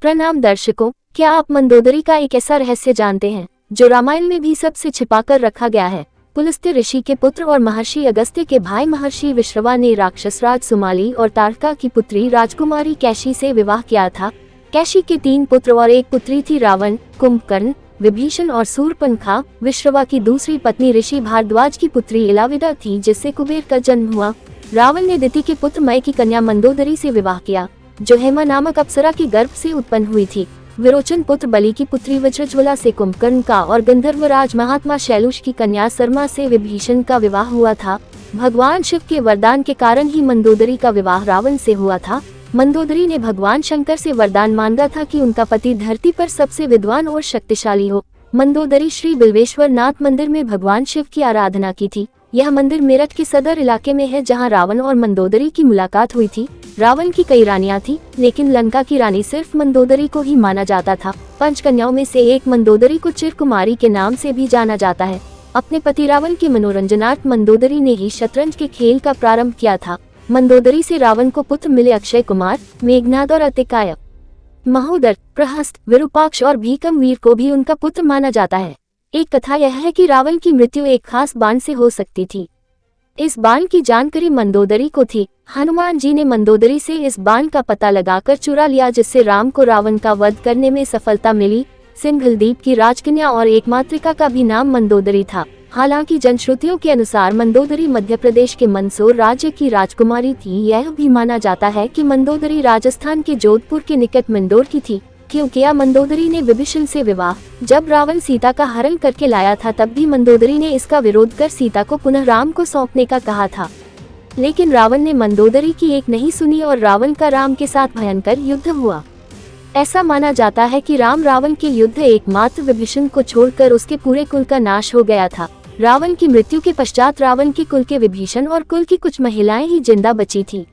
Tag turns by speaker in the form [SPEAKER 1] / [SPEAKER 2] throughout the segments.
[SPEAKER 1] प्रणाम दर्शकों, क्या आप मंदोदरी का एक ऐसा रहस्य जानते हैं जो रामायण में भी सबसे छिपाकर रखा गया है। पुलस्त्य ऋषि के पुत्र और महर्षि अगस्त्य के भाई महर्षि विश्रवा ने राक्षसराज सुमाली और तारका की पुत्री राजकुमारी कैशी से विवाह किया था। कैशी के 3 पुत्र और एक पुत्री थी, रावण, कुंभकर्ण, विभीषण और शूर्पणखा। विश्रवा की दूसरी पत्नी ऋषि भारद्वाज की पुत्री इलाविदा थी, जिससे कुबेर का जन्म हुआ। रावण ने दिति के पुत्र मय की कन्या मंदोदरी से विवाह किया, जो हेमा नामक अप्सरा के गर्भ से उत्पन्न हुई थी। विरोचन पुत्र बलि की पुत्री वज्रज्वला से कुंभकर्ण का और गंधर्वराज महात्मा शैलुष की कन्या सरमा से विभीषण का विवाह हुआ था। भगवान शिव के वरदान के कारण ही मंदोदरी का विवाह रावण से हुआ था। मंदोदरी ने भगवान शंकर से वरदान मांगा था कि उनका पति धरती पर सबसे विद्वान और शक्तिशाली हो। मंदोदरी श्री बिल्वेश्वर नाथ मंदिर में भगवान शिव की आराधना की थी। यह मंदिर मेरठ के सदर इलाके में है, जहां रावण और मंदोदरी की मुलाकात हुई थी। रावण की कई रानियां थी, लेकिन लंका की रानी सिर्फ मंदोदरी को ही माना जाता था। 5 कन्याओं में से एक मंदोदरी को चिरकुमारी के नाम से भी जाना जाता है। अपने पति रावण के मनोरंजनार्थ मंदोदरी ने ही शतरंज के खेल का प्रारंभ किया था। मंदोदरी से रावण को पुत्र मिले अक्षय कुमार, मेघनाद और अतिकाय। महोदर, प्रहस्त, विरूपाक्ष और भीकमवीर को भी उनका पुत्र माना जाता है। एक कथा यह है कि रावण की मृत्यु एक खास बाण से हो सकती थी। इस बाण की जानकारी मंदोदरी को थी। हनुमान जी ने मंदोदरी से इस बाण का पता लगाकर चुरा लिया, जिससे राम को रावण का वध करने में सफलता मिली। सिंघलदीप की राजकन्या और एक मातृका का भी नाम मंदोदरी था। हालांकि जनश्रुतियों के अनुसार मंदोदरी मध्य प्रदेश के मंदसौर राज्य की राजकुमारी थी। यह भी माना जाता है कि मंदोदरी राजस्थान के जोधपुर के निकट मंदोर की थी, क्योंकि मंदोदरी ने विभीषण से विवाह जब रावण सीता का हरण करके लाया था, तब भी मंदोदरी ने इसका विरोध कर सीता को पुनः राम को सौंपने का कहा था। लेकिन रावण ने मंदोदरी की एक नहीं सुनी और रावण का राम के साथ भयंकर युद्ध हुआ। ऐसा माना जाता है कि राम रावण के युद्ध एकमात्र विभीषण को छोड़कर उसके पूरे कुल का नाश हो गया था। रावण की मृत्यु के पश्चात रावण के कुल के विभीषण और कुल की कुछ महिलाएं ही जिंदा बची थी।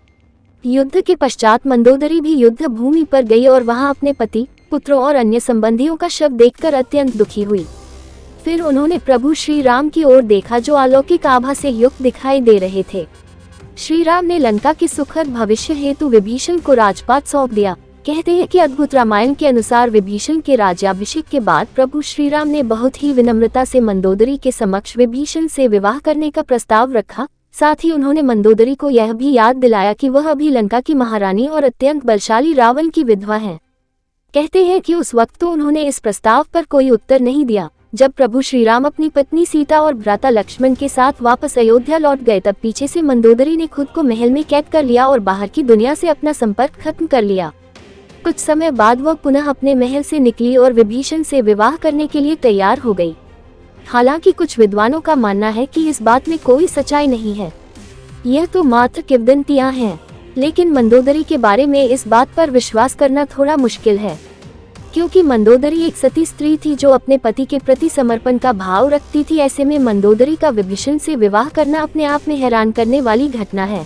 [SPEAKER 1] युद्ध के पश्चात मंदोदरी भी युद्ध भूमि पर गई और वहां अपने पति, पुत्रों और अन्य संबंधियों का शव देखकर अत्यंत दुखी हुई। फिर उन्होंने प्रभु श्री राम की ओर देखा, जो अलौकिक आभा से युक्त दिखाई दे रहे थे। श्री राम ने लंका के सुखद भविष्य हेतु विभीषण को राजपाट सौंप दिया। कहते हैं कि अद्भुत रामायण के अनुसार विभीषण के राज्याभिषेक के बाद प्रभु श्री राम ने बहुत ही विनम्रता से मंदोदरी के समक्ष विभीषण से विवाह करने का प्रस्ताव रखा। साथ ही उन्होंने मंदोदरी को यह भी याद दिलाया कि वह अभी लंका की महारानी और अत्यंत बलशाली रावण की विधवा है। कहते हैं कि उस वक्त तो उन्होंने इस प्रस्ताव पर कोई उत्तर नहीं दिया। जब प्रभु श्री राम अपनी पत्नी सीता और भ्राता लक्ष्मण के साथ वापस अयोध्या लौट गए, तब पीछे से मंदोदरी ने खुद को महल में कैद कर लिया और बाहर की दुनिया से अपना संपर्क खत्म कर लिया। कुछ समय बाद वह पुनः अपने महल से निकली और विभीषण से विवाह करने के लिए तैयार हो गई। हालांकि कुछ विद्वानों का मानना है कि इस बात में कोई सच्चाई नहीं है, यह तो मात्र किंवदंतियां हैं। लेकिन मंदोदरी के बारे में इस बात पर विश्वास करना थोड़ा मुश्किल है, क्योंकि मंदोदरी एक सती स्त्री थी जो अपने पति के प्रति समर्पण का भाव रखती थी। ऐसे में मंदोदरी का विभीषण से विवाह करना अपने आप में हैरान करने वाली घटना है।